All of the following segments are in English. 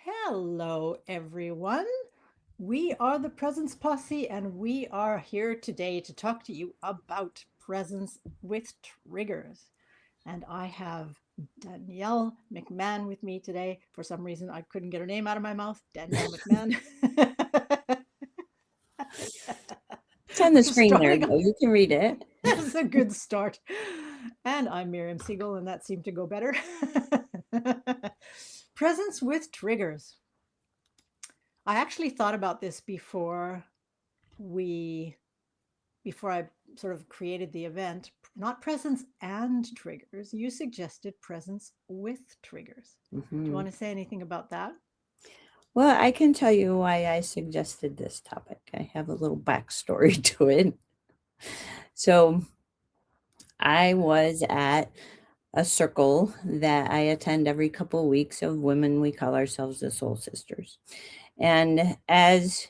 Hello, everyone. We are the Presence Posse, and we are here today to talk to you about presence with triggers. And I have Danielle McMahon with me today. For some reason, I couldn't get her name out of my mouth. Danielle McMahon. It's on the screen there, Starting though. You can read it. That's a good start. And I'm Miriam Siegel, and that seemed to go better. Presence with triggers. I actually thought about this we before I sort of created the event, not presence and triggers. You suggested presence with triggers. Do you Hmm. want to say anything about that? Well, I can tell you why I suggested this topic. I have a little backstory to it. So, I was at a circle that I attend every couple of weeks of women. We call ourselves the Soul Sisters. And as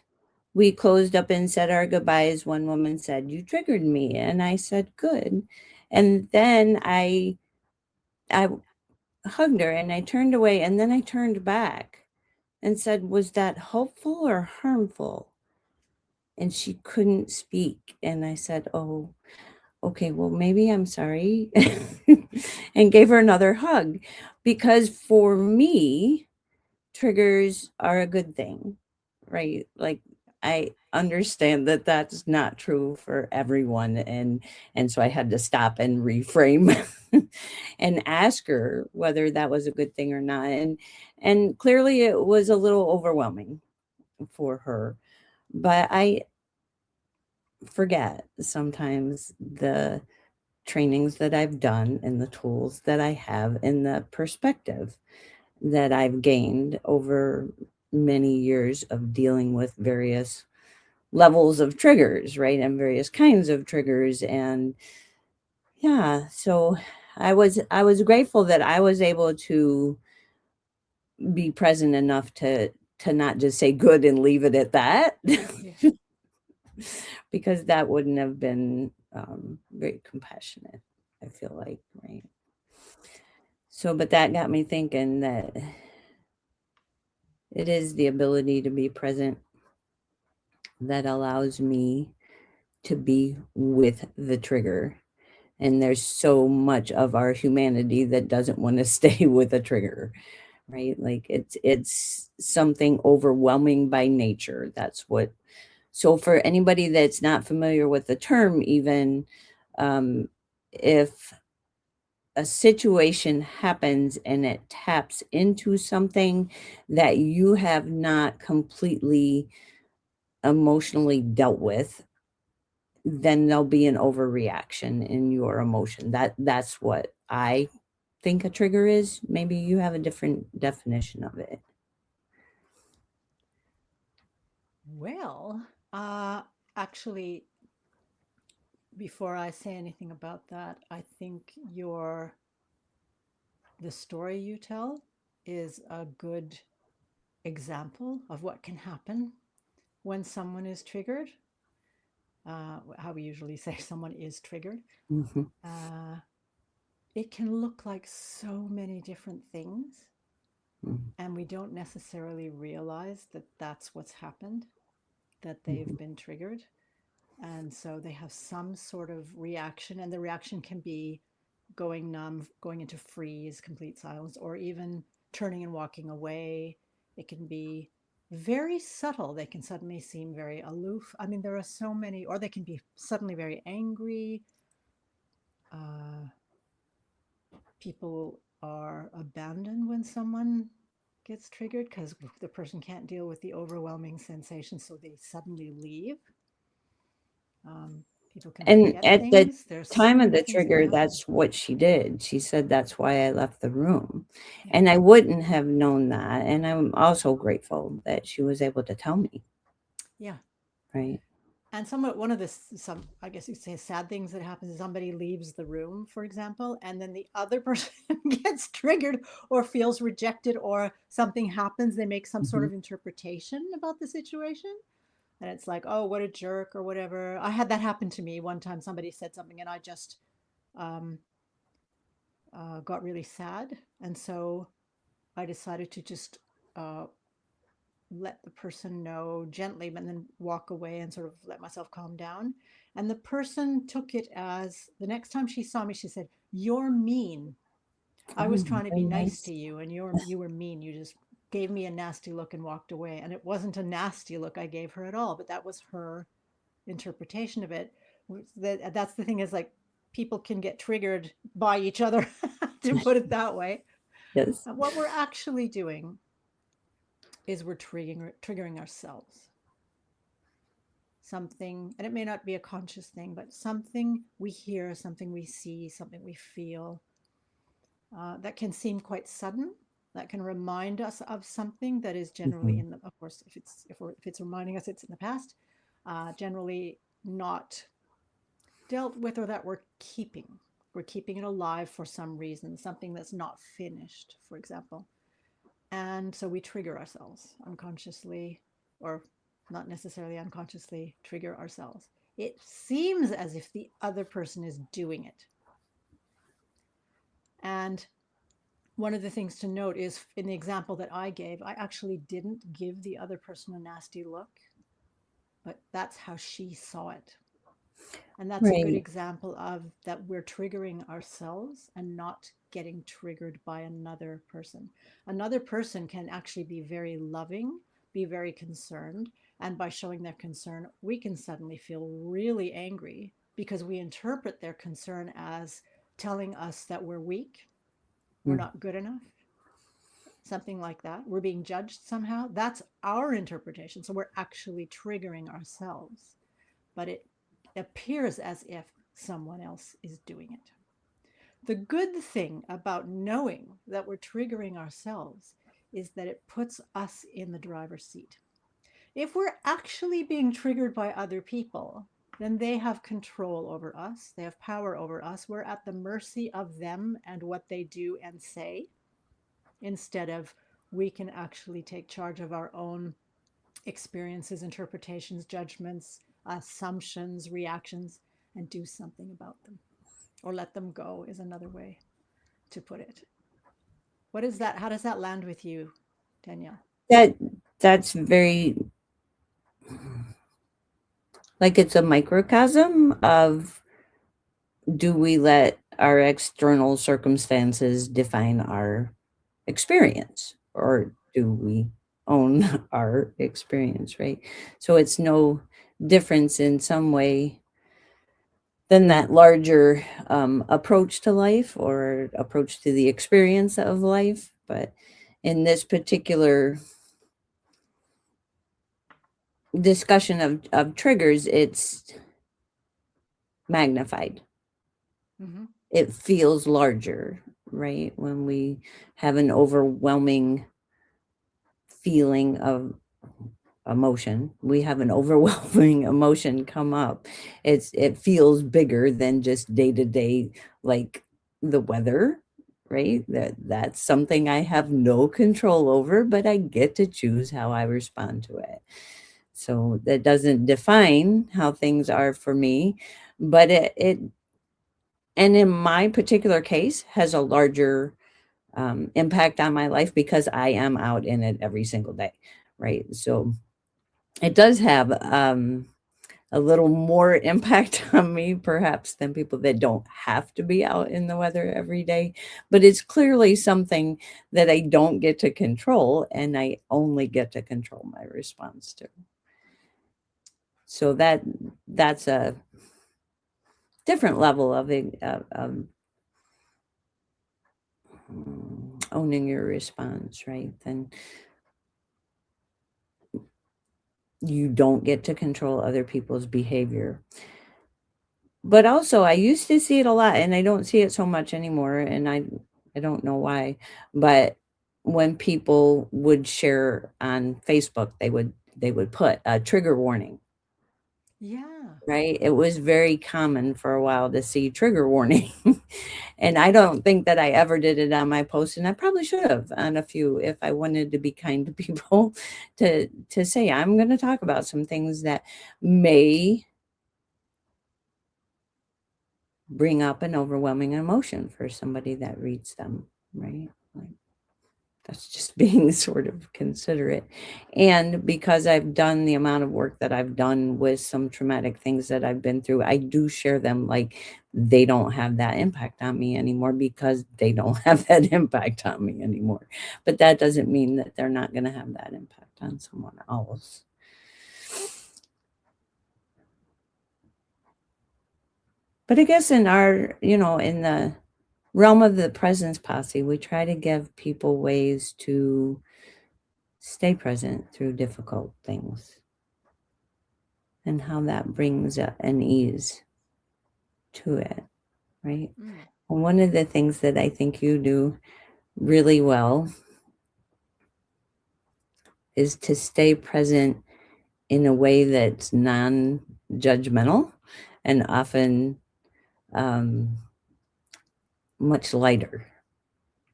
we closed up and said our goodbyes, one woman said, "You triggered me." And I said, "Good." And then I hugged her and I turned away and then I turned back and said, "Was that helpful or harmful?" And she couldn't speak. And I said, "Oh, okay, well, maybe I'm sorry." And gave her another hug. Because for me, triggers are a good thing, right? Like, I understand that that's not true for everyone. And so I had to stop and reframe and ask her whether that was a good thing or not. And clearly it was a little overwhelming for her. But I forget sometimes the trainings that I've done and the tools that I have and the perspective that I've gained over many years of dealing with various levels of triggers, right? And various kinds of triggers. And yeah, so I was grateful that I was able to be present enough to not just say good and leave it at that. Yeah. Because that wouldn't have been very compassionate, I feel like, right? So, but that got me thinking that it is the ability to be present that allows me to be with the trigger. And there's so much of our humanity that doesn't want to stay with a trigger, right? Like it's something overwhelming by nature. That's what. So for anybody that's not familiar with the term, even if a situation happens and it taps into something that you have not completely emotionally dealt with, then there'll be an overreaction in your emotion. That's what I think a trigger is. Maybe you have a different definition of it. Well, actually, before I say anything about that, I think the story you tell is a good example of what can happen when someone is triggered. How we usually say someone is triggered. Hmm. Uh, it can look like so many different things, and we don't necessarily realize that that's what's happened, that they've Hmm. been triggered. And so they have some sort of reaction, and the reaction can be going numb, going into freeze, complete silence, or even turning and walking away. It can be very subtle. They can suddenly seem very aloof. I mean, there are so many, or they can be suddenly very angry. Uh, People are abandoned when someone gets triggered because the person can't deal with the overwhelming sensation, so they suddenly leave. People can And forget at the things. There's so time of many the things can trigger, happen. that's what she did. She said that's why I left the room. Yeah, And I wouldn't have known that. And I'm also grateful that she was able to tell me, yeah. right? And somewhat one of the some I guess you could say sad things that happens is somebody leaves the room, for example, and then the other person gets triggered or feels rejected or something happens. They make some sort Hmm. of interpretation about the situation. And it's like, oh, what a jerk or whatever. I had that happen to me one time. Somebody said something and I just um, got really sad. And so I decided to just let the person know gently, but then walk away and sort of let myself calm down. And the person took it as the next time she saw me, she said, "You're mean. I was Oh, trying to be very nice to nice. you, and you were mean. You just gave me a nasty look and walked away." And it wasn't a nasty look I gave her at all, but that was her interpretation of it. That's the thing, is like people can get triggered by each other, to put it that way. Yes. What we're actually doing is we're triggering ourselves. Something, and it may not be a conscious thing, but something we hear, something we see, something we feel, that can seem quite sudden, that can remind us of something that is generally Mhm. in the, of course, if it's reminding us it's in the past, generally not dealt with, or that we're keeping it alive for some reason, something that's not finished, for example. And so we trigger ourselves unconsciously, or not necessarily unconsciously, trigger ourselves. It seems as if the other person is doing it. And one of the things to note is, in the example that I gave, I actually didn't give the other person a nasty look, but that's how she saw it. And that's a good Right. example of that we're triggering ourselves and not getting triggered by another person. Another person can actually be very loving, be very concerned. And by showing their concern, we can suddenly feel really angry because we interpret their concern as telling us that we're weak, we're Mm. not good enough, something like that. We're being judged somehow. That's our interpretation. So we're actually triggering ourselves, but it appears as if someone else is doing it. The good thing about knowing that we're triggering ourselves is that it puts us in the driver's seat. If we're actually being triggered by other people, then they have control over us, they have power over us. We're at the mercy of them and what they do and say, instead of we can actually take charge of our own experiences, interpretations, judgments, assumptions, reactions, and do something about them. Or let them go is another way to put it. What is that? How does that land with you, Danielle? That that's very, like, it's a microcosm of, do we let our external circumstances define our experience, or do we own our experience, right? So it's no difference in some way than that larger approach to life, or approach to the experience of life. But in this particular discussion of triggers, it's magnified. Mm-hmm. It feels larger, right? When we have an overwhelming feeling of emotion, we have an overwhelming emotion come up. It feels bigger than just day to day, like the weather, right? That's something I have no control over, but I get to choose how I respond to it. So that doesn't define how things are for me, but it and in my particular case has a larger impact on my life because I am out in it every single day, right? So it does have a little more impact on me perhaps than people that don't have to be out in the weather every day, but it's clearly something that I don't get to control, and I only get to control my response to. So that's a different level of owning your response, right? Then you don't get to control other people's behavior. But also, I used to see it a lot, and I don't see it so much anymore, and I don't know why, but when people would share on Facebook, they would put a trigger warning, Yeah. right? It was very common for a while to see trigger warning. And I don't think that I ever did it on my post, and I probably should have on a few if I wanted to be kind to people, to say I'm going to talk about some things that may bring up an overwhelming emotion for somebody that reads them, right? Like, That's just being sort of considerate. And because I've done the amount of work that I've done with some traumatic things that I've been through, I do share them. Like, they don't have that impact on me anymore because they don't have that impact on me anymore. But that doesn't mean that they're not going to have that impact on someone else. But I guess in our, in the realm of the Presence Posse, we try to give people ways to stay present through difficult things and how that brings an ease to it, right? Mm. And one of the things that I think you do really well is to stay present in a way that's non judgmental and often um, much lighter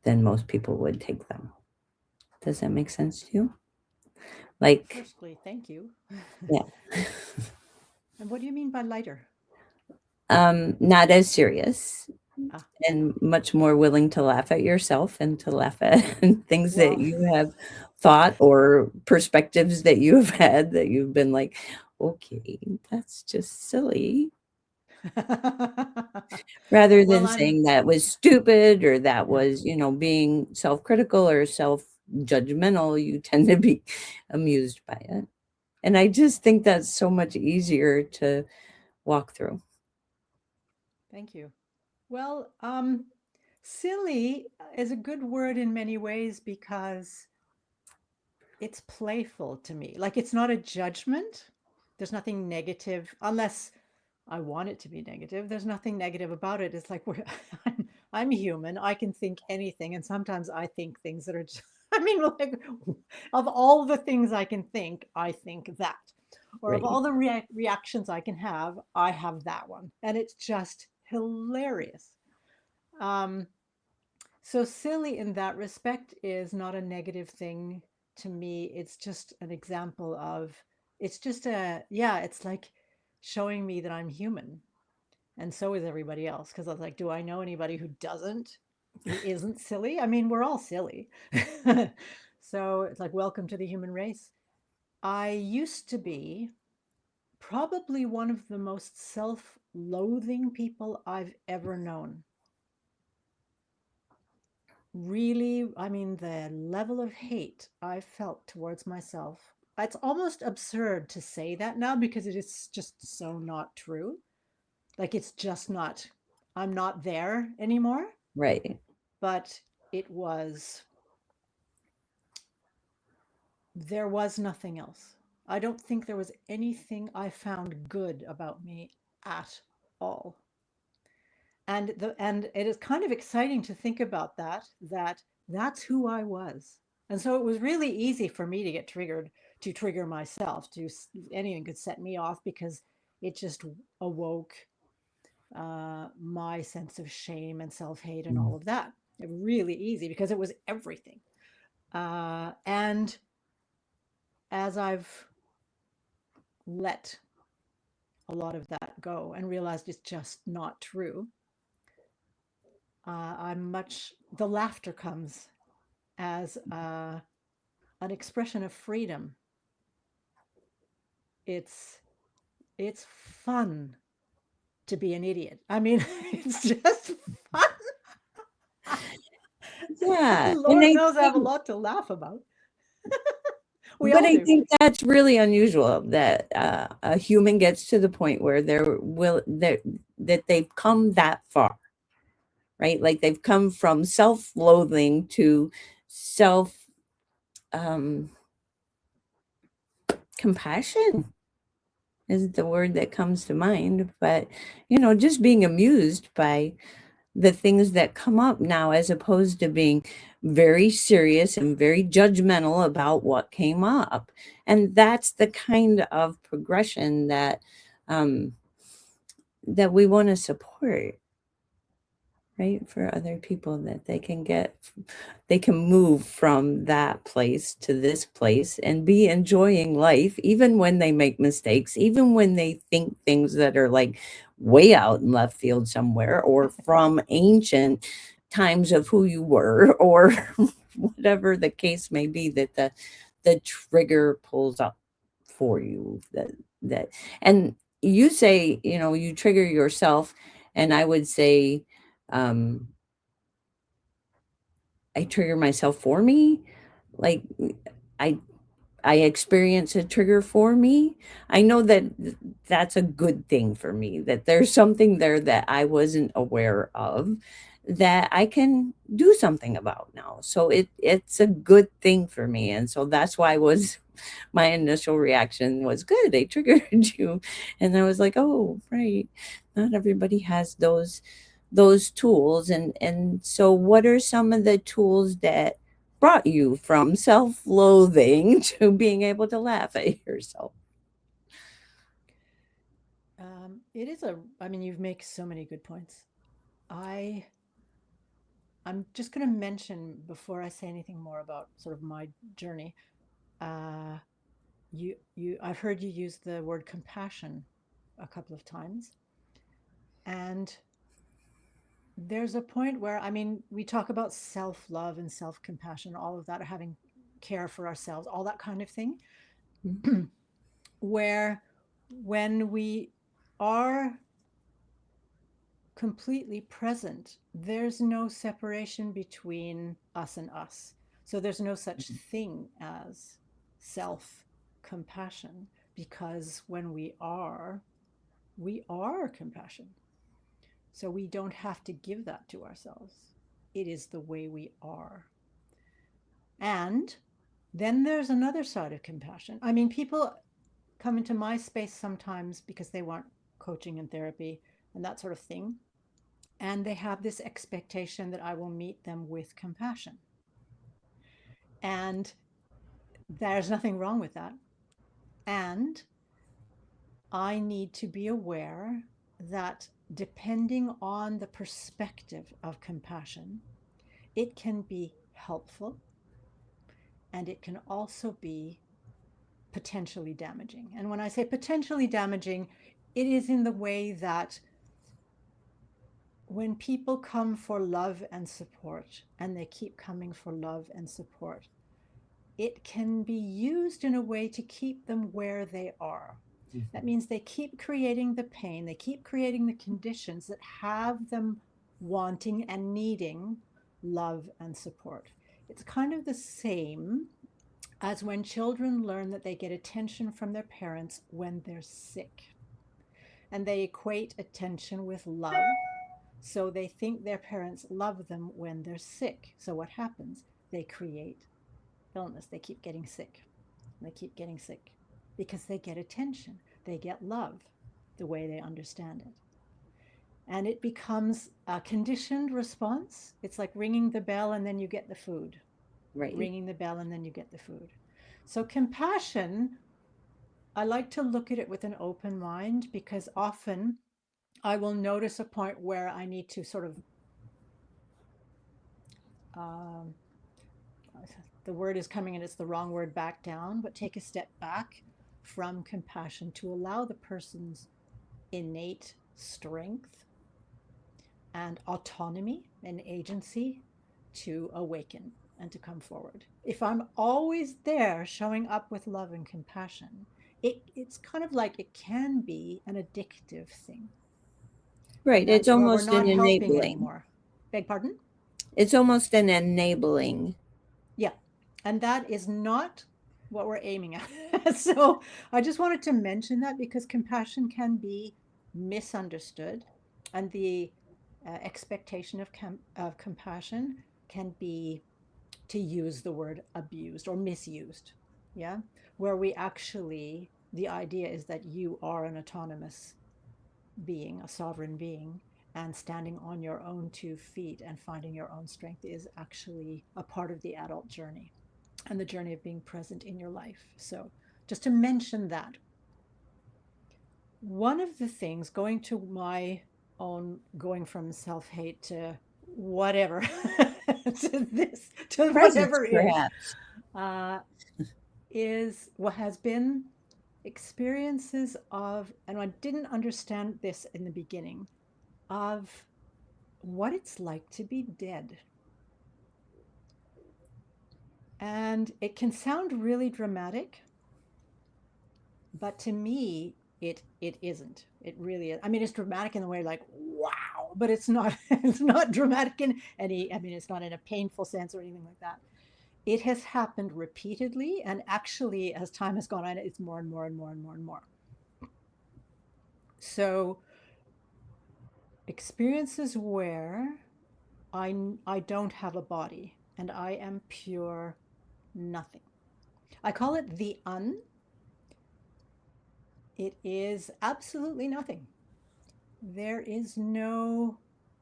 than most people would take them. Does that make sense to you? Like, Firstly, thank you. yeah. And what do you mean by lighter? Not as serious Ah, and much more willing to laugh at yourself and to laugh at things that well, you have thought or perspectives that you have had that you've been like, okay, that's just silly. Rather well, than I'm, saying that was stupid or that yeah, was, being self critical or self judgmental, you tend to be amused by it. And I just think that's so much easier to walk through. thank you. Well, silly is a good word in many ways because it's playful to me. Like it's not a judgment. There's nothing negative unless I want it to be negative. There's nothing negative about it. It's like I'm human. I can think anything, and sometimes I think things that are. Just, I mean, like of all the things I can think, I think that, or of Right. all the reactions I can have, I have that one, and it's just hilarious. Um, so silly in that respect is not a negative thing to me. It's just an example of, it's just a, yeah, it's like showing me that I'm human. And so is everybody else. Cause I was like, do I know anybody who isn't silly? I mean, we're all silly. So it's like, welcome to the human race. I used to be probably one of the most self loathing people I've ever known. Really, I mean, the level of hate I felt towards myself. It's almost absurd to say that now because it is just so not true. Like it's just not, I'm not there anymore, Right. but it was, there was nothing else. I don't think there was anything I found good about me at all. And it is kind of exciting to think about that's who I was. And so it was really easy for me to get triggered, to trigger myself, to anything could set me off because it just awoke my sense of shame and self-hate and Mm. all of that. It really easy because it was everything. And as I've let a lot of that go and realized it's just not true, I'm much, the laughter comes as an expression of freedom. It's it's fun to be an idiot. I mean, it's just fun. Yeah. And Lord I knows I have a think, lot to laugh about. We but all I do. think that's really unusual that a human gets to the point where that they've come that far, right? Like they've come from self-loathing to self um, compassion is the word that comes to mind. But just being amused by the things that come up now, as opposed to being very serious and very judgmental about what came up. And that's the kind of progression um, that we want to support, right? For other people, that they can move from that place to this place and be enjoying life, even when they make mistakes, even when they think things that are like way out in left field somewhere, or from ancient times of who you were, or whatever the case may be that the trigger pulls up for you. That and you say, you trigger yourself, and I would say, um, I trigger myself for me. Like I I experience a trigger for me. I know that that's a good thing for me, that there's something there that I wasn't aware of that I can do something about now. So it's a good thing for me. And so that's why was my initial reaction was good. They triggered you. And I was like, oh, right. Not everybody has those tools. And so what are some of the tools that brought you from self-loathing to being able to laugh at yourself? It is I mean, you've made so many good points. I, I'm just going to mention before I say anything more about sort of my journey. Uh, I've heard you use the word compassion a couple of times, and there's a point where, I mean, we talk about self love and self compassion, all of that, having care for ourselves, all that kind of thing, where when we are completely present, there's no separation between us and us. So there's no such thing as self compassion, because when we are compassion. So we don't have to give that to ourselves. It is the way we are. And then there's another side of compassion. I mean, people come into my space sometimes because they want coaching and therapy and that sort of thing. And they have this expectation that I will meet them with compassion. And there's nothing wrong with that. And I need to be aware that depending on the perspective of compassion, it can be helpful and it can also be potentially damaging. And when I say potentially damaging, it is in the way that when people come for love and support and they keep coming for love and support, it can be used in a way to keep them where they are. That means they keep creating the pain, they keep creating the conditions that have them wanting and needing love and support. It's kind of the same as when children learn that they get attention from their parents when they're sick. And they equate attention with love. So they think their parents love them when they're sick. So what happens? They create illness. They keep getting sick. They keep getting sick because they get attention. They get love the way they understand it. And it becomes a conditioned response. It's like ringing the bell and then you get the food, Right. ringing the bell and then you get the food. So compassion, I like to look at it with an open mind, because often I will notice a point where I need to sort of, um, the word is coming and it's the wrong word, back down, but take a step back from compassion to allow the person's innate strength and autonomy and agency to awaken and to come forward. If I'm always there showing up with love and compassion, it's kind of like it can be an addictive thing. Right. And It's that's where we're almost not an helping enabling. anymore. Beg pardon? It's almost an enabling. Yeah. And that is not what we're aiming at. So I just wanted to mention that because compassion can be misunderstood, and the expectation of compassion can be, to use the word, abused or misused. Yeah. Where we actually, the idea is that you are an autonomous being, a sovereign being, and standing on your own 2 feet and finding your own strength is actually a part of the adult journey and the journey of being present in your life. So, just to mention that, one of the things, going to my own, going from self hate to whatever, to this, to Presence, whatever perhaps. uh, is what has been experiences of, and I didn't understand this in the beginning, of what it's like to be dead. And it can sound really dramatic, but to me, it isn't. It really is. I mean, it's dramatic in the way like wow, but it's not. It's not dramatic in any. I mean, it's not in a painful sense or anything like that. It has happened repeatedly, and actually, as time has gone on, it's more and more and more and more and more. So experiences where I don't have a body and I am pure nothing. I call it the un. It is absolutely nothing. There is no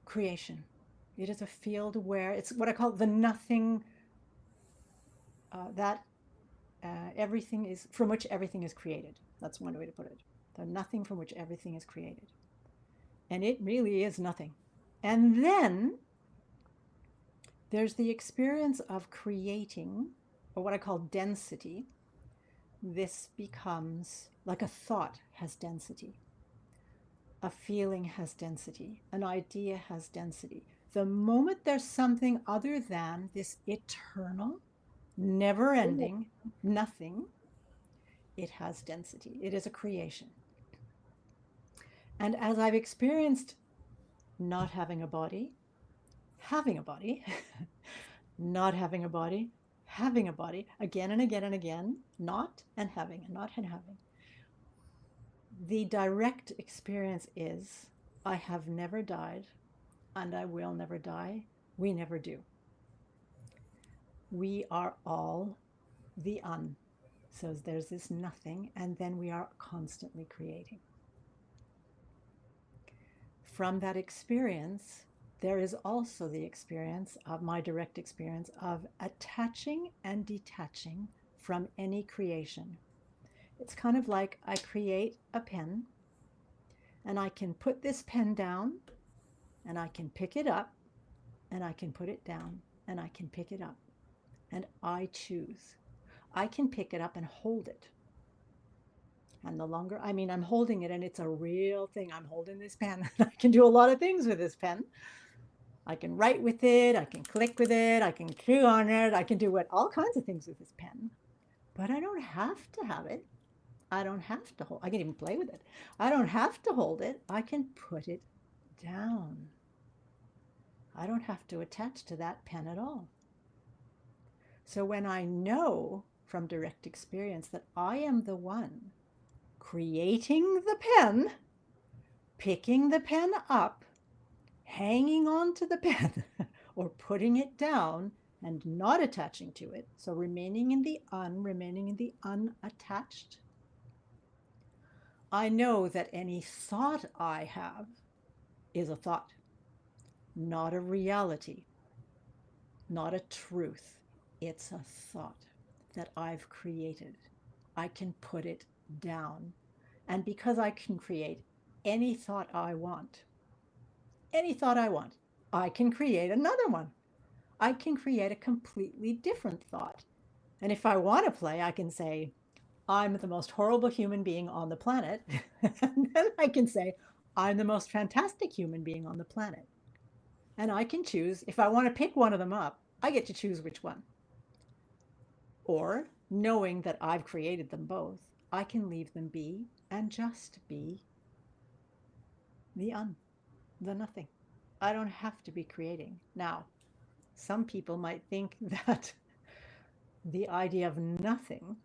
creation. It is a field where it's what I call the nothing, that everything is, from which everything is created. That's one way to put it. The nothing from which everything is created. And it really is nothing. And then there's the experience of creating, or what I call density. This becomes like a thought has density, a feeling has density, an idea has density. The moment there's something other than this eternal, never ending nothing, it has density. It is a creation. And as I've experienced not having a body, having a body, not having a body, having a body, again and again and again, not and having, and not and having, the direct experience is I have never died and I will never die. We never do. We are all the un. So there's this nothing, and then we are constantly creating. From that experience, there is also the experience of my direct experience of attaching and detaching from any creation. It's kind of like I create a pen and I can put this pen down and I can pick it up and I can put it down and I can pick it up and I choose. I can pick it up and hold it. And the longer, I mean, I'm holding it and it's a real thing. I'm holding this pen. I can do a lot of things with this pen. I can write with it. I can click with it. I can chew on it. I can do all kinds of things with this pen. But I don't have to have it. I don't have to hold. I can even play with it. I don't have to hold it. I can put it down. I don't have to attach to that pen at all. So when I know from direct experience that I am the one creating the pen, picking the pen up, hanging on to the pen, or putting it down and not attaching to it, so remaining in the unattached, I know that any thought I have is a thought, not a reality, not a truth. It's a thought that I've created. I can put it down. And because I can create any thought I want, any thought I want, I can create another one. I can create a completely different thought. And if I want to play, I can say, I'm the most horrible human being on the planet. And then I can say, I'm the most fantastic human being on the planet. And I can choose, if I want to pick one of them up, I get to choose which one. Or, knowing that I've created them both, I can leave them be and just be the nothing. I don't have to be creating. Now, some people might think that the idea of nothing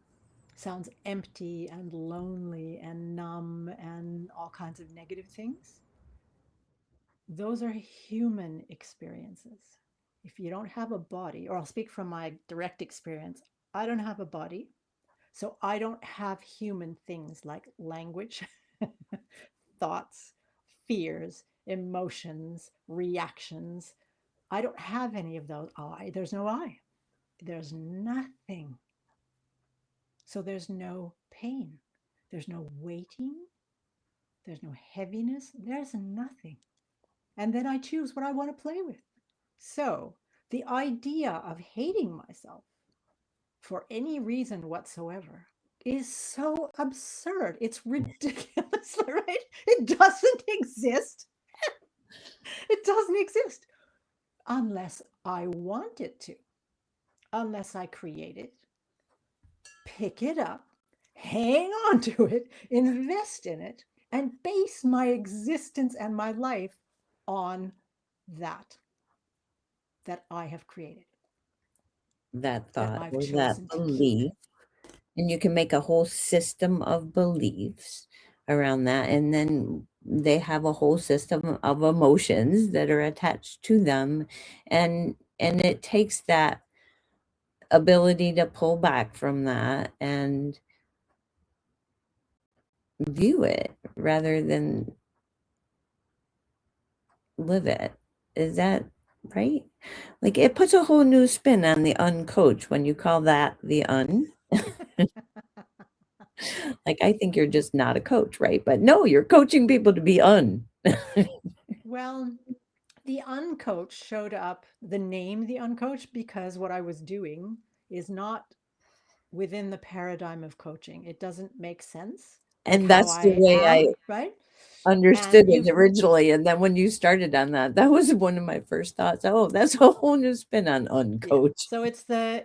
sounds empty and lonely and numb and all kinds of negative things. Those are human experiences. If you don't have a body, or I'll speak from my direct experience, I don't have a body. So I don't have human things like language, thoughts, fears, emotions, reactions. I don't have any of those. There's no I. There's nothing. So there's no pain. There's no waiting. There's no heaviness. There's nothing. And then I choose what I want to play with. So the idea of hating myself for any reason whatsoever is so absurd. It's ridiculous, right? It doesn't exist. It doesn't exist unless I want it to. unless I create it, pick it up, hang on to it, invest in it, and base my existence and my life on that that I have created, That that thought I've or that chosen to keep. belief. And you can make a whole system of beliefs around that. And then they have a whole system of emotions that are attached to them. And it takes that ability to pull back from that and view it rather than live it. Is that right? Like it puts a whole new spin on the uncoach when you call that the un. Like I think you're just not a coach, right? But no, you're coaching people to be un. Well, the uncoach showed up, the name the uncoach, because what I was doing is not within the paradigm of coaching. It doesn't make sense, like And how that's the I way I am, right? understood And it you've originally, and then when you started on that, that was one of my first thoughts. Oh, that's a whole new spin on Yeah. uncoach. So it's the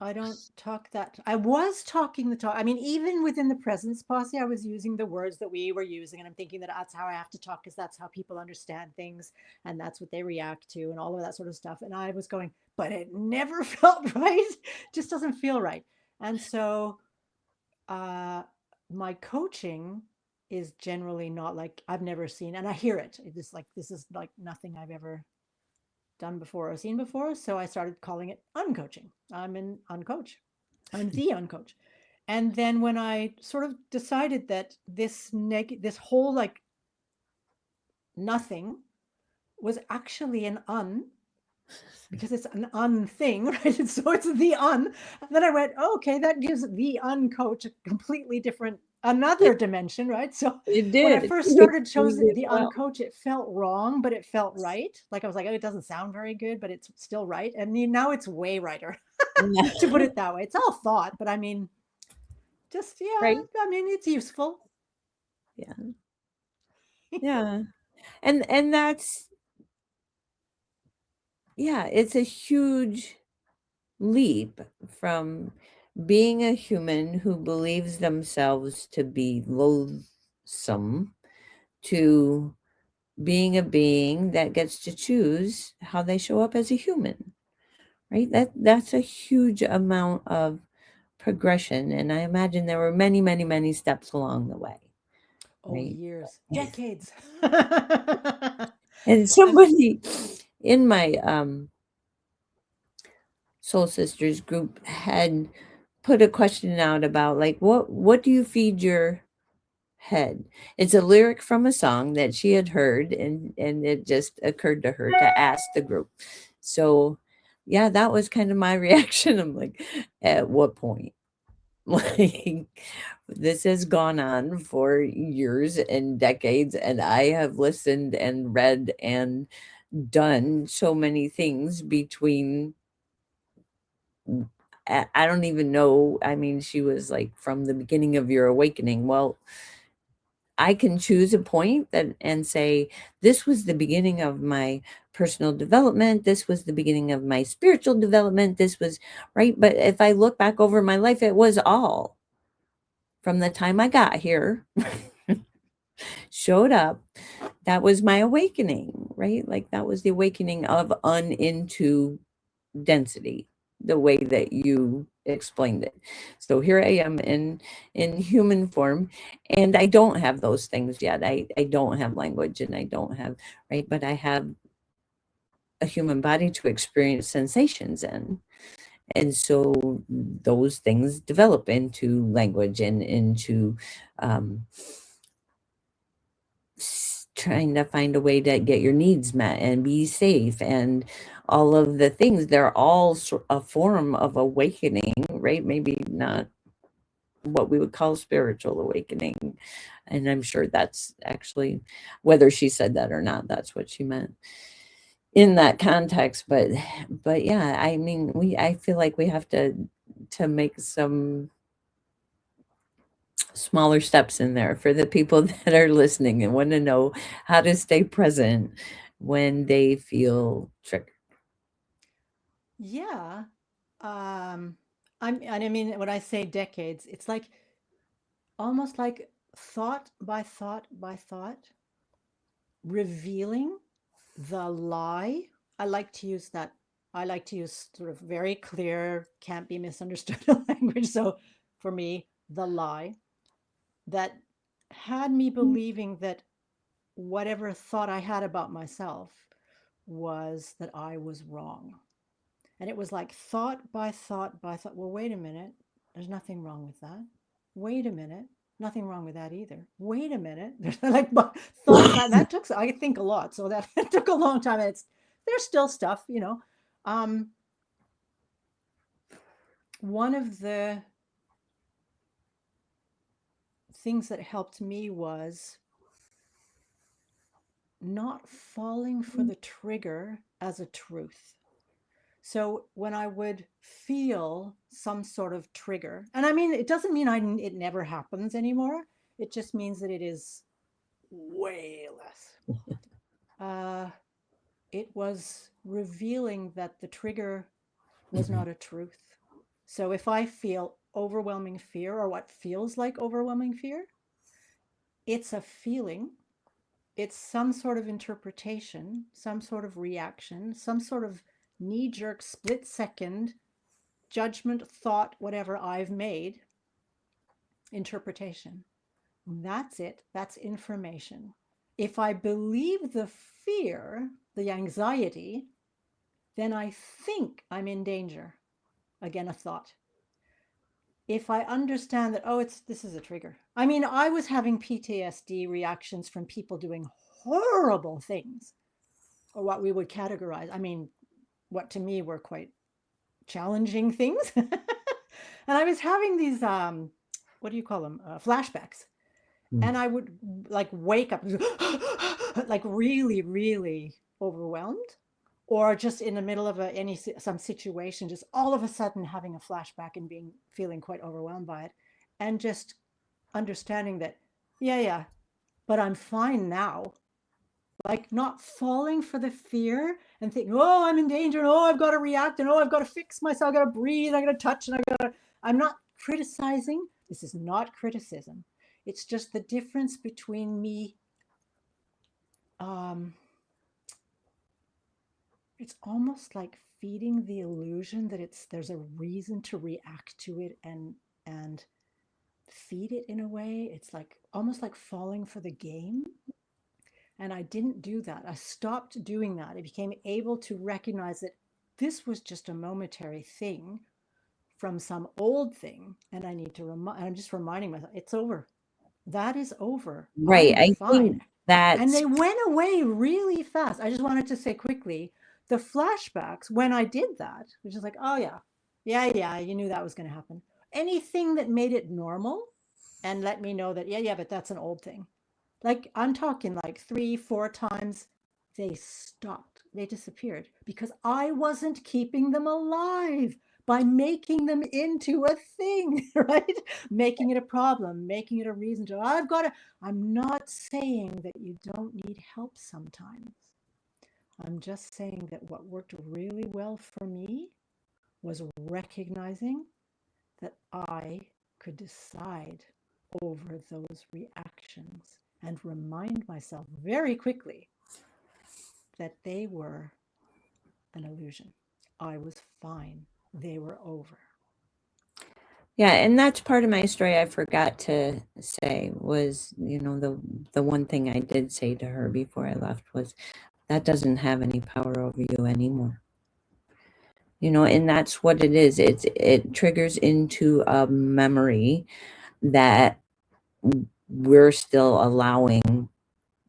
I don't talk that I was talking the talk. I mean, even within the presence posse, I was using the words that we were using, and I'm thinking that that's how I have to talk because that's how people understand things and that's what they react to and all of that sort of stuff. And I was going, but it never felt right. Just doesn't feel right. And so uh my coaching is generally not like I've never seen, and I hear it. It is like this is like nothing I've ever done before or seen before. So I started calling it uncoaching. I'm an uncoach. I'm the uncoach. And then when I sort of decided that this whole like nothing was actually an un because it's an un thing, right? And so it's the un. And then I went, oh, okay, that gives the uncoach a completely different It, another dimension, right? So it when I did. first You started explained choosing it the well. uncoach, it felt wrong, but it felt right. Like I was like, oh, it doesn't sound very good, but it's still right. And now it's way righter, Yeah, to put it that way. It's all thought, but I mean, just yeah, right. I mean, it's useful. Yeah. Yeah. And that's yeah, it's a huge leap from being a human who believes themselves to be loathsome to being a being that gets to choose how they show up as a human, right? That's a huge amount of progression, and I imagine there were many, many, many steps along the way, Oh, right? years, decades. And And somebody in my Soul Sisters group had put a question out about like what do you feed your head? It's a lyric from a song that she had heard, and it just occurred to her to ask the group. So yeah, that was kind of my reaction. I'm like, at what point? Like this has gone on for years and decades, and I have listened and read and done so many things between I don't even know. I mean, she was like from the beginning of your awakening. Well, I can choose a point that and say, this was the beginning of my personal development. This was the beginning of my spiritual development. This was right. But if I look back over my life, it was all from the time I got here, showed up. That was my awakening, right? Like that was the awakening of into density, the way that you explained it. So here I am in human form, and I don't have those things yet. I don't have language, and I don't have right, but I have a human body to experience sensations in. And so those things develop into language and into um, trying to find a way to get your needs met and be safe and all of the things. They're all a form of awakening, right? Maybe not what we would call spiritual awakening. And I'm sure that's actually, whether she said that or not, that's what she meant in that context. But yeah, I mean, I feel like we have to make some smaller steps in there for the people that are listening and want to know how to stay present when they feel triggered. yeah, Um, I mean, when I say decades, it's like almost like thought by thought by thought, revealing the lie. I like to use that. I like to use sort of very clear, can't be misunderstood language. So for me, the lie that had me believing that whatever thought I had about myself was that I was wrong. And it was like thought by thought by thought. Well, wait a minute. There's nothing wrong with that. Wait a minute. Nothing wrong with that either. Wait a minute. There's like thought that took, I think, a lot. So that it took a long time. There's still stuff, you know. Um, One of the things that helped me was not falling for the trigger as a truth. So when I would feel some sort of trigger, and I mean, it doesn't mean it never happens anymore. It just means that it is way less. Uh, it was revealing that the trigger was not a truth. So if I feel overwhelming fear or what feels like overwhelming fear, it's a feeling. It's some sort of interpretation, some sort of reaction, some sort of knee jerk, split second judgment, thought, whatever I've made, interpretation. That's it. That's information. If I believe the fear, the anxiety, then I think I'm in danger. Again, a thought. If I understand that, oh, this is a trigger. I mean, I was having PTSD reactions from people doing horrible things, or what we would categorize. I mean, what to me were quite challenging things. And I was having these, what do you call them? Flashbacks. And I would like wake up like really, really overwhelmed, or just in the middle of some situation, just all of a sudden having a flashback and feeling quite overwhelmed by it, and just understanding that, yeah, yeah, but I'm fine now. Like not falling for the fear and thinking, oh, I'm in danger, and oh, I've got to react, and oh, I've got to fix myself, I got to breathe, I got to touch, and I'm not criticizing. This is not criticism. It's just the difference between me. Um, it's almost like feeding the illusion that there's a reason to react to it and feed it in a way. It's like almost like falling for the game. And I didn't do that. I stopped doing that. I became able to recognize that this was just a momentary thing from some old thing. And I need to I'm just reminding myself, it's over. That is over. Right. I'm I fine. think And that's they went away really fast. I just wanted to say quickly, the flashbacks, when I did that, which is like, oh yeah, yeah, yeah, you knew that was going to happen. Anything that made it normal and let me know that, yeah, yeah, but that's an old thing. Like I'm talking like 3, 4 times, they stopped. They disappeared because I wasn't keeping them alive by making them into a thing, right? Making it a problem, making it a reason to, I've got to, I'm not saying that you don't need help sometimes. I'm just saying that what worked really well for me was recognizing that I could decide over those reactions and remind myself very quickly that they were an illusion. I was fine. They were over. yeah, and that's part of my story I forgot to say was, the one thing I did say to her before I left was that doesn't have any power over you anymore. And that's what it is. It triggers into a memory that we're still allowing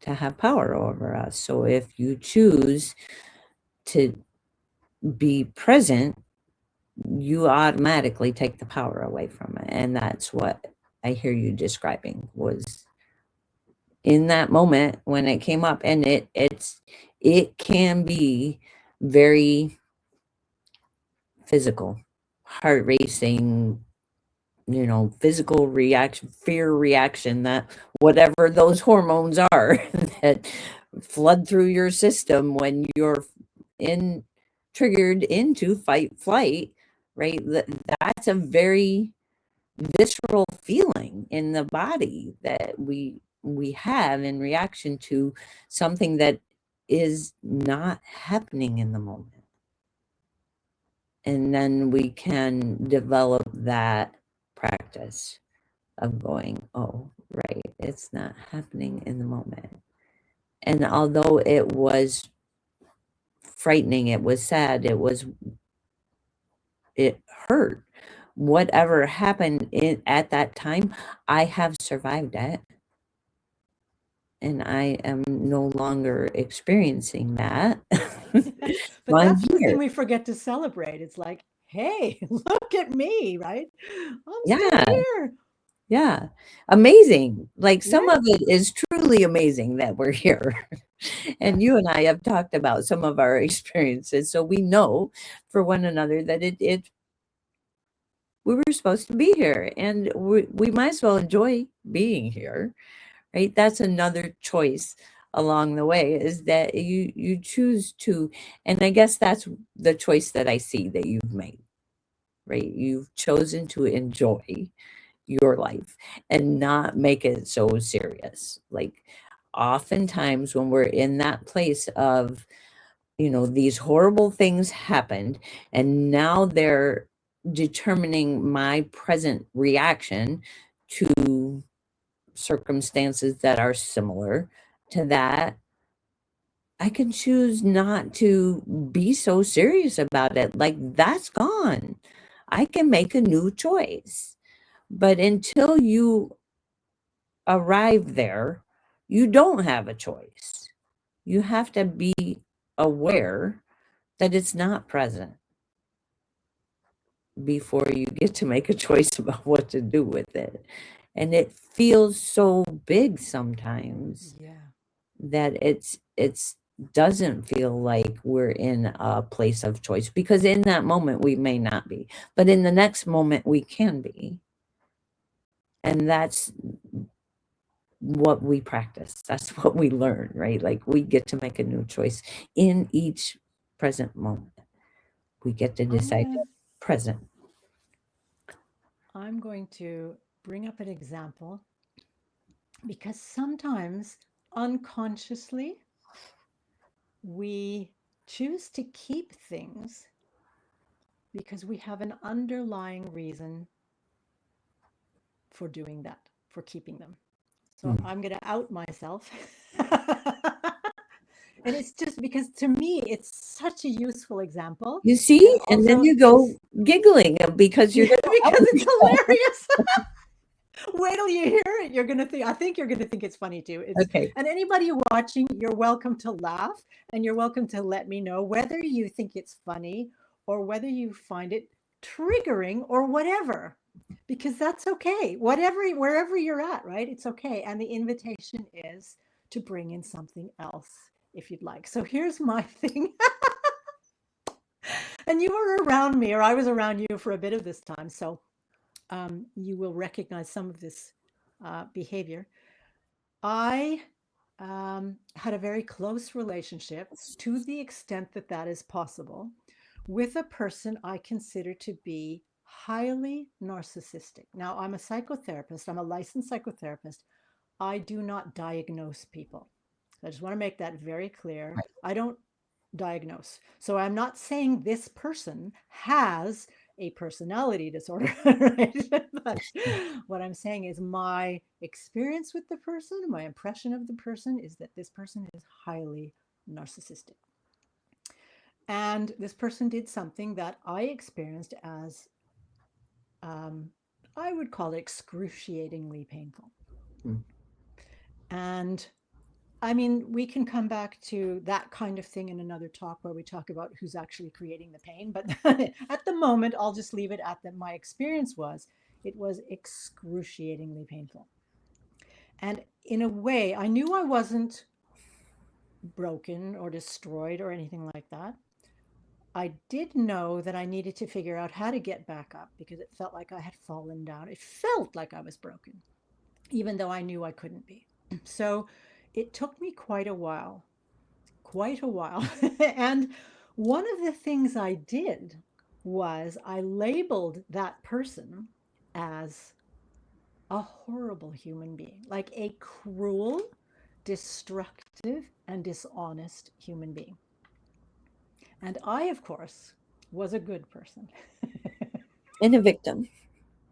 to have power over us. So if you choose to be present, you automatically take the power away from it. And that's what I hear you describing was in that moment when it came up. And it can be very physical, heart racing, physical reaction, fear reaction, that whatever those hormones are that flood through your system when you're in triggered into fight flight, right? That's a very visceral feeling in the body that we have in reaction to something that is not happening in the moment. And then we can develop that practice of going, oh, right, it's not happening in the moment. And although it was frightening, it was sad, it hurt. Whatever happened at that time, I have survived it. And I am no longer experiencing that. But I'm that's the here. thing we forget to celebrate. It's like, hey, look at me, right? I'm still Yeah, here. yeah. Amazing. Like some Yeah, of it is truly amazing that we're here. yeah. And you and I have talked about some of our experiences. So we know for one another that it we were supposed to be here and we might as well enjoy being here, right? That's another choice along the way, is that you choose to, and I guess that's the choice that I see that you've made, right? You've chosen to enjoy your life and not make it so serious. Like oftentimes when we're in that place of, these horrible things happened and now they're determining my present reaction to circumstances that are similar to that, I can choose not to be so serious about it. Like that's gone. I can make a new choice. But until you arrive there, you don't have a choice. You have to be aware that it's not present before you get to make a choice about what to do with it. And it feels so big sometimes Yeah. that it's doesn't feel like we're in a place of choice, because in that moment we may not be, but in the next moment we can be. And that's what we practice. That's what we learn, right? Like we get to make a new choice in each present moment. We get to I'm decide gonna present. I'm going to bring up an example because sometimes unconsciously we choose to keep things because we have an underlying reason for doing that, for keeping them. So Mm. I'm going to out myself. And it's just because to me, it's such a useful example. You And see? And then also, you it's go giggling because you're because gonna out it's yourself. hilarious. Wait till you hear it. You're gonna think. I think you're gonna think it's funny too. It's Okay. and anybody watching, you're welcome to laugh and you're welcome to let me know whether you think it's funny or whether you find it triggering or whatever, because that's okay. Whatever, wherever you're at, right? It's okay. And the invitation is to bring in something else if you'd like. So here's my thing. And you were around me, or I was around you for a bit of this time. So you will recognize some of this behavior. I had a very close relationship, to the extent that that is possible, with a person I consider to be highly narcissistic. Now, I'm a psychotherapist, I'm a licensed psychotherapist. I do not diagnose people. I just want to make that very clear. I don't diagnose. So I'm not saying this person has a personality disorder, right? But what I'm saying is my experience with the person, my impression of the person is that this person is highly narcissistic. And this person did something that I experienced as, um, I would call it excruciatingly painful. Mm. And I mean, we can come back to that kind of thing in another talk where we talk about who's actually creating the pain. But at the moment, I'll just leave it at that. My experience was it was excruciatingly painful. And in a way, I knew I wasn't broken or destroyed or anything like that. I did know that I needed to figure out how to get back up because it felt like I had fallen down. It felt like I was broken, even though I knew I couldn't be. So it took me quite a while. And one of the things I did was I labeled that person as a horrible human being, like a cruel, destructive, and dishonest human being. And I, of course, was a good person. And a victim.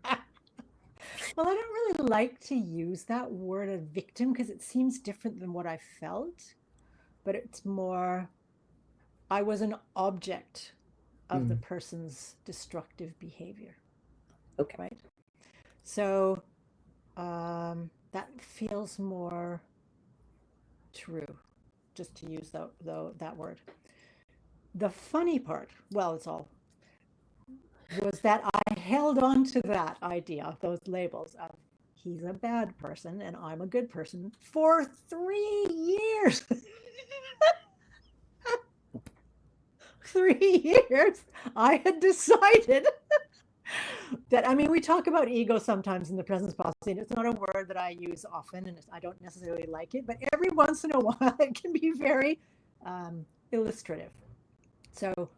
Well, I don't really like to use that word, a victim, because it seems different than what I felt, but it's more, I was an object of the Mm, person's destructive behavior, okay. right? So that feels more true, just to use that word. The funny part, well, it's all, was that I held on to that idea, those labels of he's a bad person and I'm a good person for 3 years. 3 years, I had decided that, I mean, we talk about ego sometimes in the Presence Posse, and it's not a word that I use often, and I don't necessarily like it, but every once in a while it can be very illustrative. So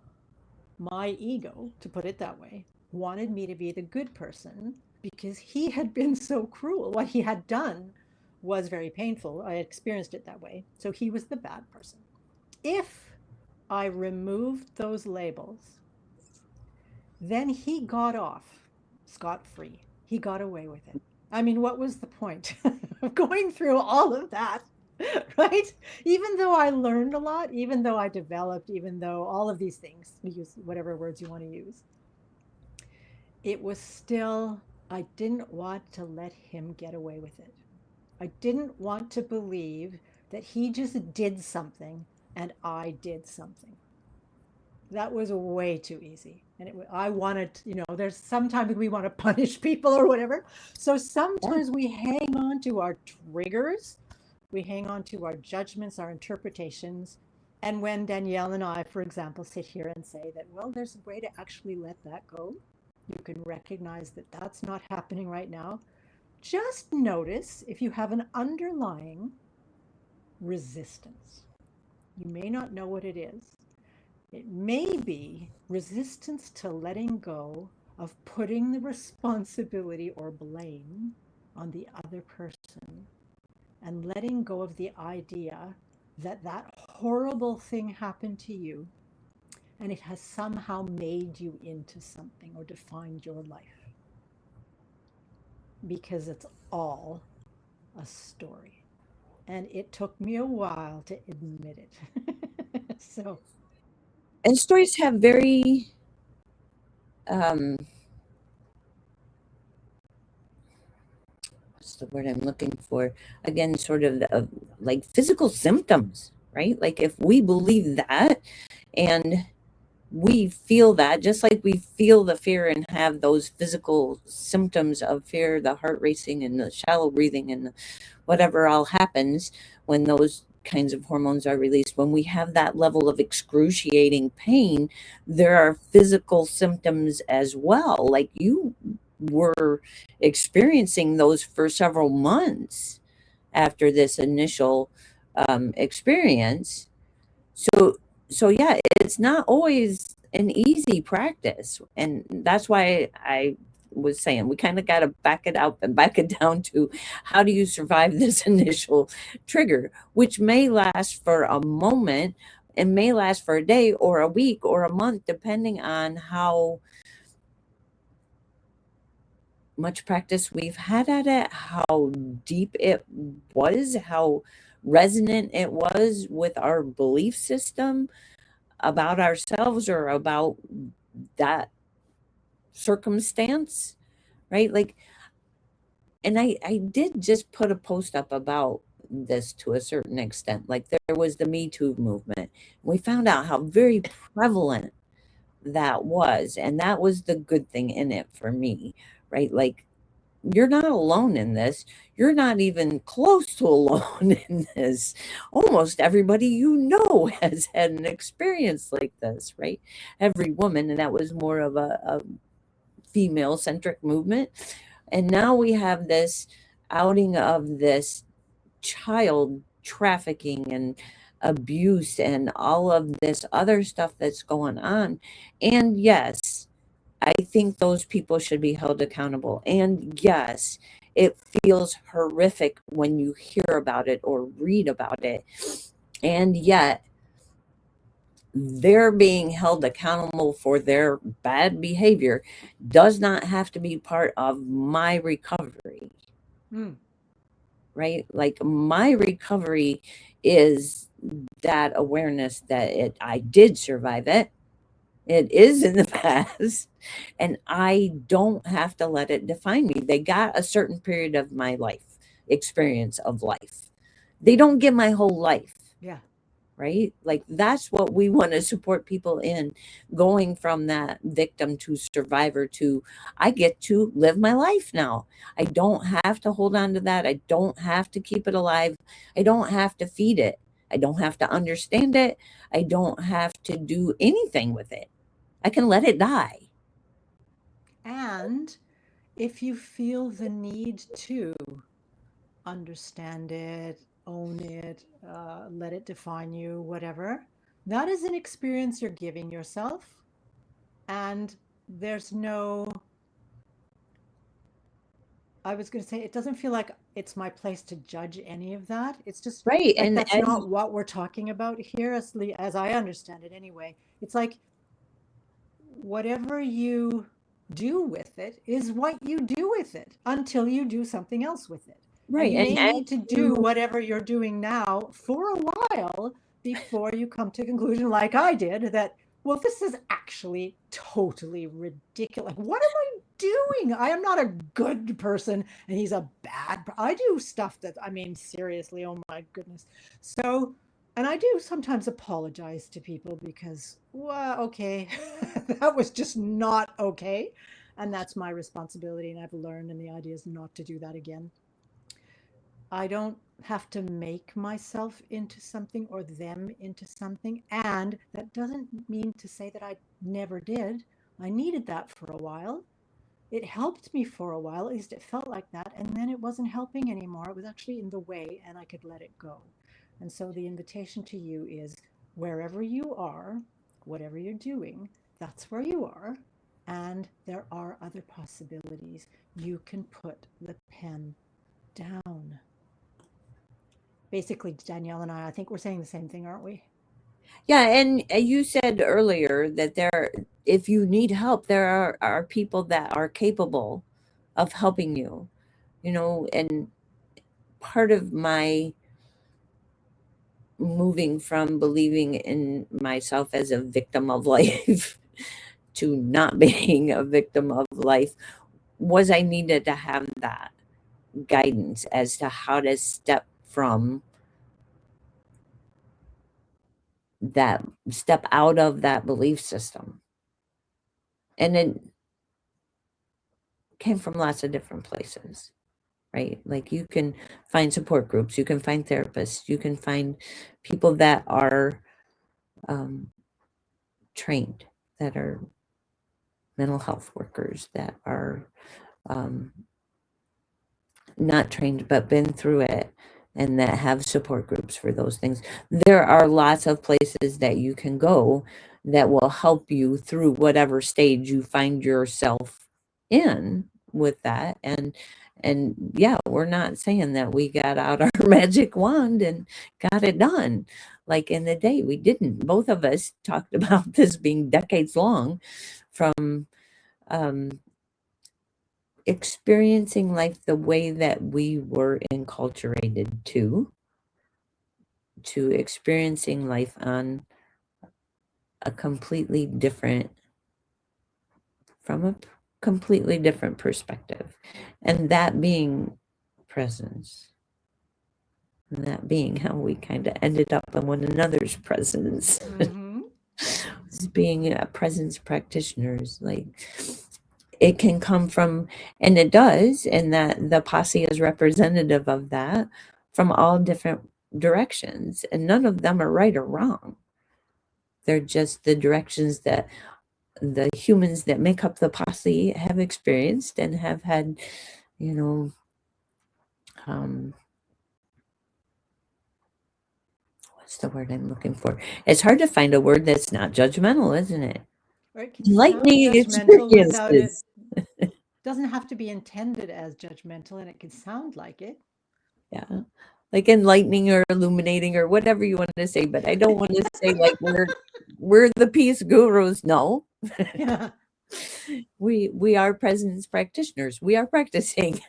my ego, to put it that way, wanted me to be the good person because he had been so cruel. What he had done was very painful. I experienced it that way. So he was the bad person. If I removed those labels, then he got off scot free. He got away with it. I mean, what was the point of going through all of that? Right? Even though I learned a lot, even though I developed, even though all of these things, use whatever words you want to use, it was still, I didn't want to let him get away with it. I didn't want to believe that he just did something and I did something. That was way too easy. And I wanted, there's sometimes we want to punish people or whatever. So Yeah. sometimes we hang on to our triggers, we hang on to our judgments, our interpretations. And when Danielle and I, for example, sit here and say that, well, there's a way to actually let that go, you can recognize that that's not happening right now. Just notice if you have an underlying resistance. You may not know what it is. It may be resistance to letting go of putting the responsibility or blame on the other person and letting go of the idea that that horrible thing happened to you and it has somehow made you into something or defined your life, because it's all a story. And it took me a while to admit it. So, And stories have very um what's the word I'm looking for? Again, sort of like physical symptoms, right? Like if we believe that and we feel that, just like we feel the fear and have those physical symptoms of fear, the heart racing and the shallow breathing and whatever all happens when those kinds of hormones are released, when we have that level of excruciating pain, there are physical symptoms as well. Like you were experiencing those for several months after this initial experience. So, so yeah, it's not always an easy practice, and that's why I was saying we kind of got to back it up and back it down to how do you survive this initial trigger, which may last for a moment and may last for a day or a week or a month, depending on how much practice we've had at it, how deep it was, how resonant it was with our belief system about ourselves or about that circumstance, right? Like, and I did just put a post up about this to a certain extent. Like, there was the Me Too movement. We found out how very prevalent that was. And that was the good thing in it for me, right? Like, you're not alone in this. You're not even close to alone in this. Almost everybody you know has had an experience like this, right? Every woman, and that was more of a female centric movement. And now we have this outing of this child trafficking and abuse and all of this other stuff that's going on. And yes, I think those people should be held accountable. And yes, it feels horrific when you hear about it or read about it. And yet, they're being held accountable for their bad behavior does not have to be part of my recovery, Mm. right? Like my recovery is that awareness that I did survive it. It is in the past, and I don't have to let it define me. They got a certain period of my life, experience of life. They don't get my whole life, Yeah. right? Like that's what we want to support people in, going from that victim to survivor to I get to live my life now. I don't have to hold on to that. I don't have to keep it alive. I don't have to feed it. I don't have to understand it. I don't have to do anything with it. I can let it die. And if you feel the need to understand it, own it, let it define you, whatever, that is an experience you're giving yourself. And there's no, I was going to say, it doesn't feel like it's my place to judge any of that. It's just Right. like And that's not what we're talking about here, as I understand it anyway. It's like whatever you do with it is what you do with it until you do something else with it. And right. you And may as need to do you whatever you're doing now for a while before you come to a conclusion, like I did, that, well, this is actually totally ridiculous. Like, what am I doing? I am not a good person and he's a bad. I do stuff that, I mean, seriously, oh my goodness. So, and I do sometimes apologize to people because, well, okay, that was just not okay. And that's my responsibility. And I've learned, and the idea is not to do that again. I don't have to make myself into something or them into something. And that doesn't mean to say that I never did. I needed that for a while. It helped me for a while, at least it felt like that. And then it wasn't helping anymore. It was actually in the way, and I could let it go. And so the invitation to you is wherever you are, whatever you're doing, that's where you are. And there are other possibilities. You can put the pen down. Basically, Danielle and I think we're saying the same thing, aren't we? Yeah, and you said earlier that there, if you need help, there are people that are capable of helping you, and part of my moving from believing in myself as a victim of life to not being a victim of life was I needed to have that guidance as to how to step from that, step out of that belief system. And it came from lots of different places, right? Like you can find support groups, you can find therapists, you can find people that are um, trained, that are mental health workers, that are um, not trained but been through it, and that have support groups for those things. There are lots of places that you can go that will help you through whatever stage you find yourself in with that. And yeah, we're not saying that we got out our magic wand and got it done. Like in the day, we didn't. Both of us talked about this being decades long, from um, experiencing life the way that we were enculturated to experiencing life on a completely different, from a completely different perspective, and that being presence, and that being how we kind of ended up in one another's presence. Mm-hmm. Being presence practitioners, like it can come from, and it does, and that the posse is representative of that, from all different directions, and none of them are right or wrong. They're just the directions that the humans that make up the posse have experienced and have had, you know, um, what's the word I'm looking for? It's hard to find a word that's not judgmental, isn't it? Or it can sound Enlightening judgmental without it. experiences. Doesn't have to be intended as judgmental, and it can sound like it. Yeah. Like enlightening or illuminating or whatever you want to say, but I don't want to say like we're the peace gurus. No. Yeah. We are presence practitioners. We are practicing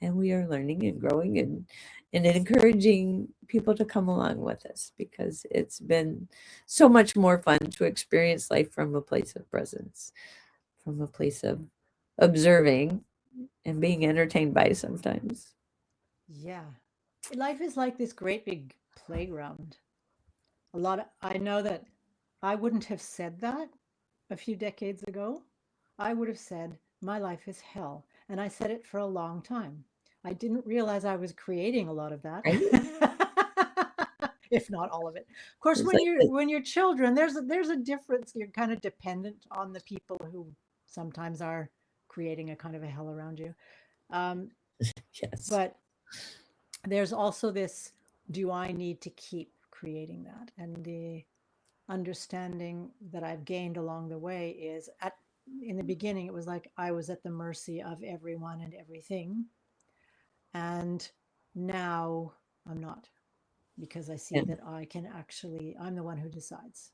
and we are learning and growing and encouraging people to come along with us because it's been so much more fun to experience life from a place of presence, from a place of observing and being entertained by sometimes. Yeah. Life is like this great big playground. I know that I wouldn't have said that a few decades ago. I would have said, my life is hell. And I said it for a long time. I didn't realize I was creating a lot of that. Right? If not all of it. Of course, It's like when you're children, there's a difference. You're kind of dependent on the people who sometimes are creating a kind of a hell around you. Um, yes. but there's also this, do I need to keep creating that? And the understanding that I've gained along the way is at in the beginning it was like I was at the mercy of everyone and everything. And now I'm not, because I see And that I'm the one who decides.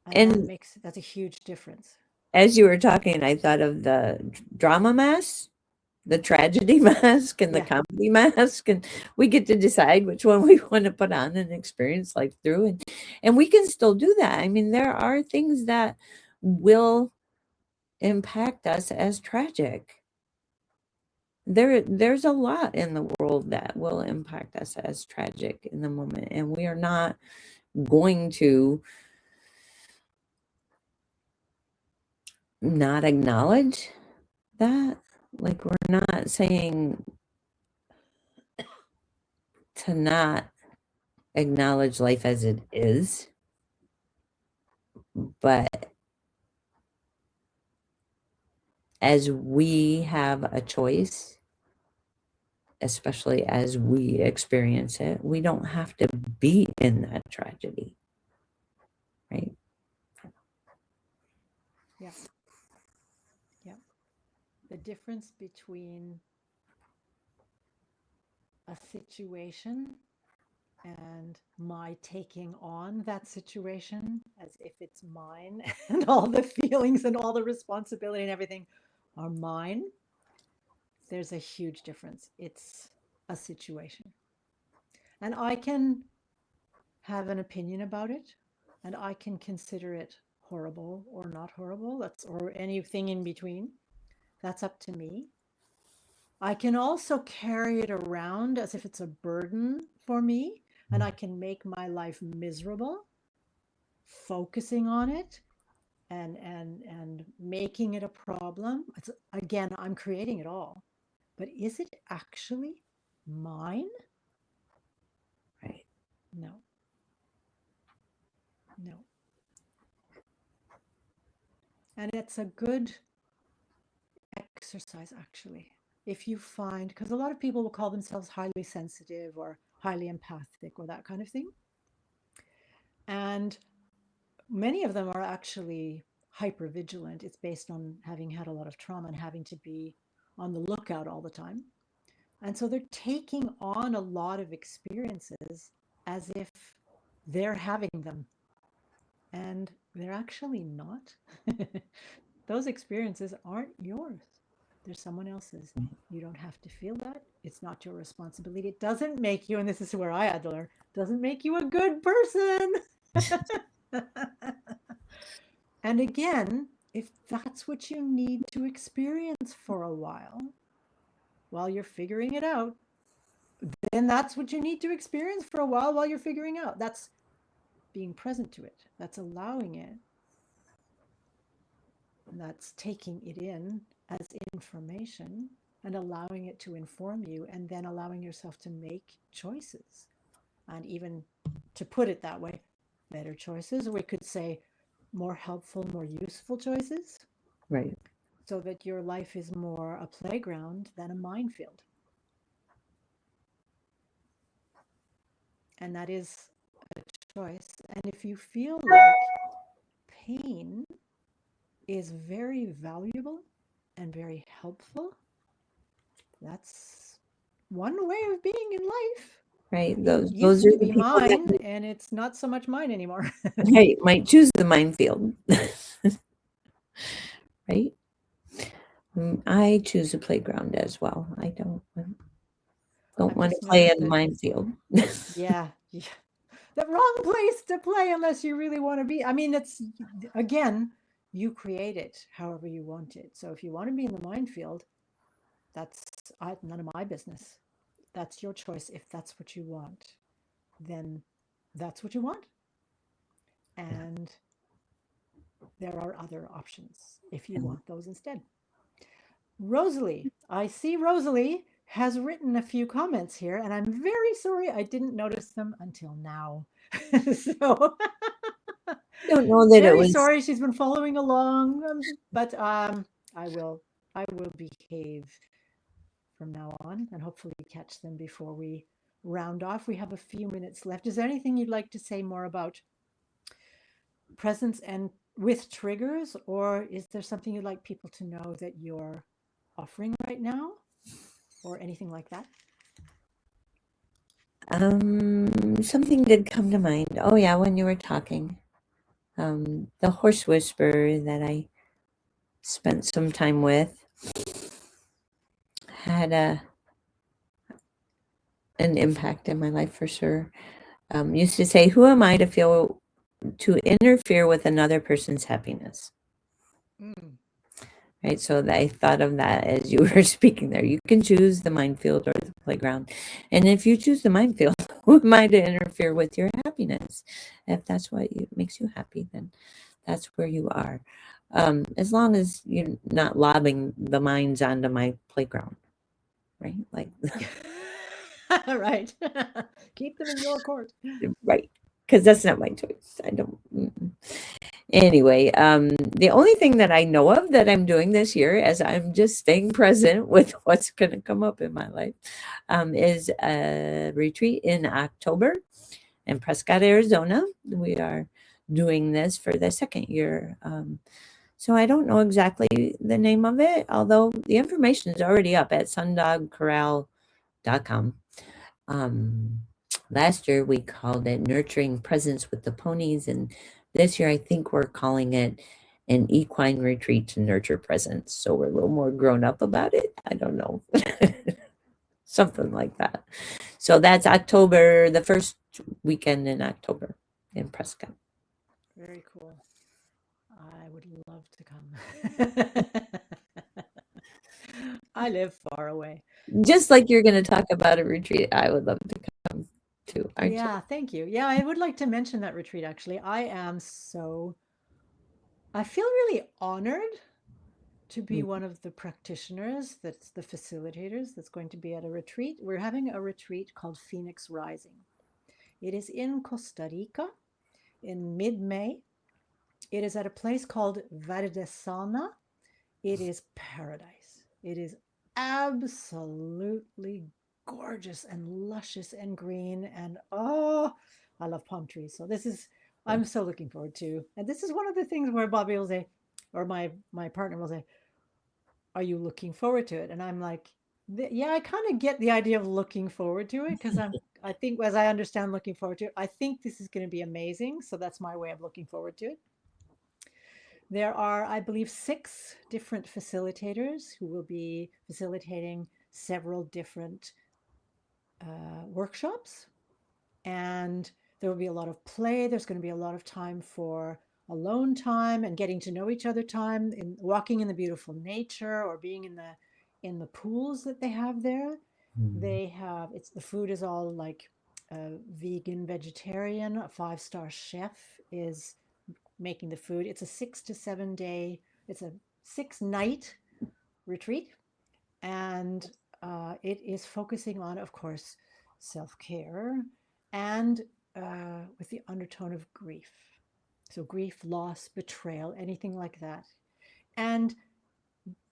And and that's a huge difference. as you were talking, I thought of the drama mask, the tragedy mask, and the Yeah. comedy mask, and we get to decide which one we want to put on and experience life through, and we can still do that. I mean, there are things that will impact us as tragic. There's a lot in the world that will impact us as tragic in the moment, and we are not going to not acknowledge that. Like, we're not saying to not acknowledge life as it is, but as we have a choice, especially as we experience it, we don't have to be in that tragedy, right? Yeah. Yeah. The difference between a situation and my taking on that situation as if it's mine and all the feelings and all the responsibility and everything are mine, there's a huge difference. It's a situation. And I can have an opinion about it, and I can consider it horrible or not horrible. Or anything in between. That's up to me. I can also carry it around as if it's a burden for me, and I can make my life miserable focusing on it and making it a problem. It's, again, I'm creating it all. But is it actually mine? Right. No. No. And it's a good exercise, actually. If you find, because a lot of people will call themselves highly sensitive or highly empathic or that kind of thing. And many of them are actually hyper vigilant. It's based on having had a lot of trauma and having to be on the lookout all the time. And so they're taking on a lot of experiences as if they're having them. And they're actually not. Those experiences aren't yours, they're someone else's. You don't have to feel that. It's not your responsibility. It doesn't make you, and this is where I had to learn, doesn't make you a good person. And again, if that's what you need to experience for a while you're figuring it out, then that's what you need to experience for a while you're figuring out. That's being present to it. That's allowing it. And that's taking it in as information and allowing it to inform you, and then allowing yourself to make choices. And even to put it that way, better choices, or we could say more helpful, more useful choices, Right. so that your life is more a playground than a minefield. and that is a choice. And if you feel like pain is very valuable and very helpful, that's one way of being in life. right? It Those used are to the be people that mine, and it's not so much mine anymore. right, might choose the minefield, right? I choose a playground as well. I don't I've want to just play noticed in the that, minefield. yeah, yeah, the wrong place to play unless you really want to be. I mean, it's again, you create it however you want it. So if you want to be in the minefield, that's none of my business. That's your choice. If that's what you want, then that's what you want. And there are other options if you want those instead. Rosalie, I see Rosalie has written a few comments here, and I'm very sorry I didn't notice them until now. So Don't know that it very was. sorry she's been following along, but I will I will behave from now on and hopefully catch them before we round off. We have a few minutes left. Is there anything you'd like to say more about presence and with triggers, or is there something you'd like people to know that you're offering right now, or anything like that? Something did come to mind. Oh yeah, when you were talking, the horse whisperer that I spent some time with had an impact in my life for sure. Used to say, "Who am I to interfere with another person's happiness?" Mm. Right. So I thought of that as you were speaking there. You can choose the minefield or the playground, and if you choose the minefield, who am I to interfere with your happiness? If that's what makes you happy, then that's where you are. As long as you're not lobbing the mines onto my playground, right? Like, Right. Keep them in your court. right. Because that's not my choice. I don't. Anyway, the only thing that I know of that I'm doing this year, as I'm just staying present with what's going to come up in my life, is a retreat in October in Prescott, Arizona. We are doing this for the second year. So I don't know exactly the name of it, although the information is already up at sundogcorral.com. Um, Last year we called it Nurturing Presence with the Ponies, and this year I think we're calling it an equine retreat to nurture presence. So we're a little more grown up about it. I don't know. Something like that. So that's October, the first weekend in October in Prescott. Very cool. I would love to come. I live far away. Just like you're going to talk about a retreat, I would love to come too, aren't you? Yeah, thank you. Yeah, I would like to mention that retreat actually. I feel really honored to be Mm, one of the practitioners, that's the facilitators that's going to be at a retreat. We're having a retreat called Phoenix Rising. It is in Costa Rica in mid May. It is at a place called Verdesana. It is paradise. It is absolutely gorgeous and luscious and green. And oh, I love palm trees. So yeah. I'm so looking forward to. And this is one of the things where Bobby will say, or my partner will say, "Are you looking forward to it?" And I'm like, "Yeah, I kind of get the idea of looking forward to it because I think as I understand looking forward to it, I think this is going to be amazing. So that's my way of looking forward to it." There are, I believe, 6 different facilitators who will be facilitating several different workshops. And there will be a lot of play. There's going to be a lot of time for alone time and getting to know each other time, in walking in the beautiful nature or being in the pools that they have there. Mm. They have it's the food is all like vegan, vegetarian. A 5-star chef is making the food. It's a 6 to 7 day, it's a 6 night retreat. And it is focusing on, of course, self care and with the undertone of grief. So, grief, loss, betrayal, anything like that. And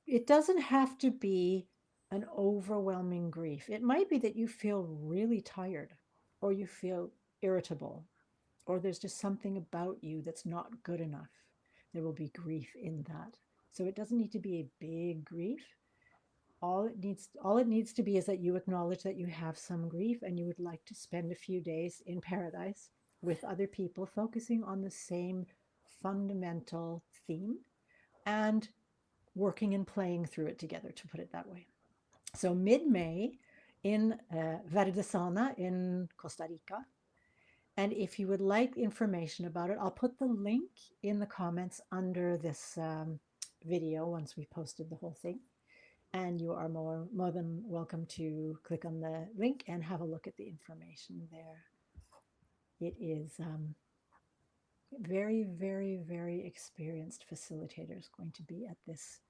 it doesn't have to be an overwhelming grief. It might be that you feel really tired or you feel irritable, or there's just something about you that's not good enough, there will be grief in that. So it doesn't need to be a big grief. All it needs to be is that you acknowledge that you have some grief and you would like to spend a few days in paradise with other people focusing on the same fundamental theme and working and playing through it together, to put it that way. So mid-May in Verdesana in Costa Rica. And if you would like information about it, I'll put the link in the comments under this video once we've posted the whole thing. And you are more than welcome to click on the link and have a look at the information there. It is very, very, very experienced facilitators going to be at this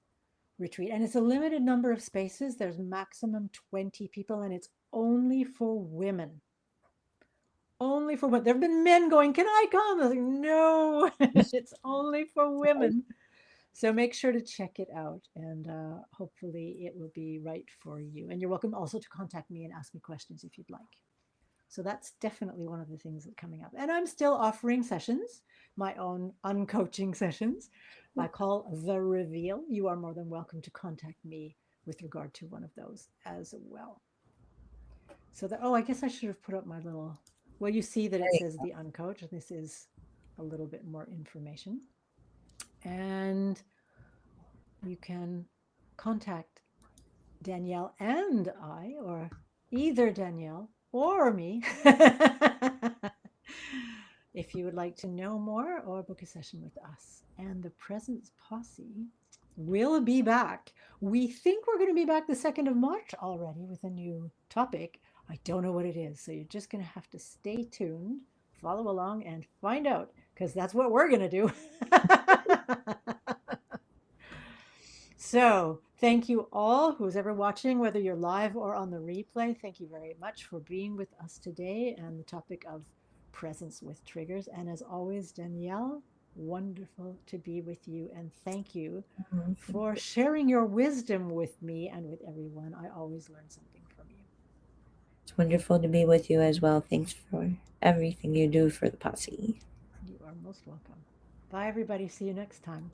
retreat. And it's a limited number of spaces. There's maximum 20 people, and it's only for women. Only for women. There have been men going, "Can I come?" I was like, no, it's only for women. So make sure to check it out, and hopefully it will be right for you. And you're welcome also to contact me and ask me questions if you'd like. So that's definitely one of the things that coming up. And I'm still offering sessions, my own uncoaching sessions. I call The Reveal. You are more than welcome to contact me with regard to one of those as well. So that, oh, I guess I should have put up my little, well, you see that it says the uncoach. This is a little bit more information. And you can contact Danielle and I, or either Danielle or me, if you would like to know more or book a session with us. And the Presence Posse will be back. We think we're going to be back the 2nd of March already with a new topic. I don't know what it is. So you're just going to have to stay tuned, follow along, and find out, because that's what we're going to do. So thank you all who's ever watching, whether you're live or on the replay. Thank you very much for being with us today and the topic of presence with triggers. And as always, Danielle, wonderful to be with you. And thank you for sharing your wisdom with me and with everyone. I always learn something from you. It's wonderful to be with you as well. Thanks for everything you do for the posse. You are most welcome. Bye, everybody. See you next time.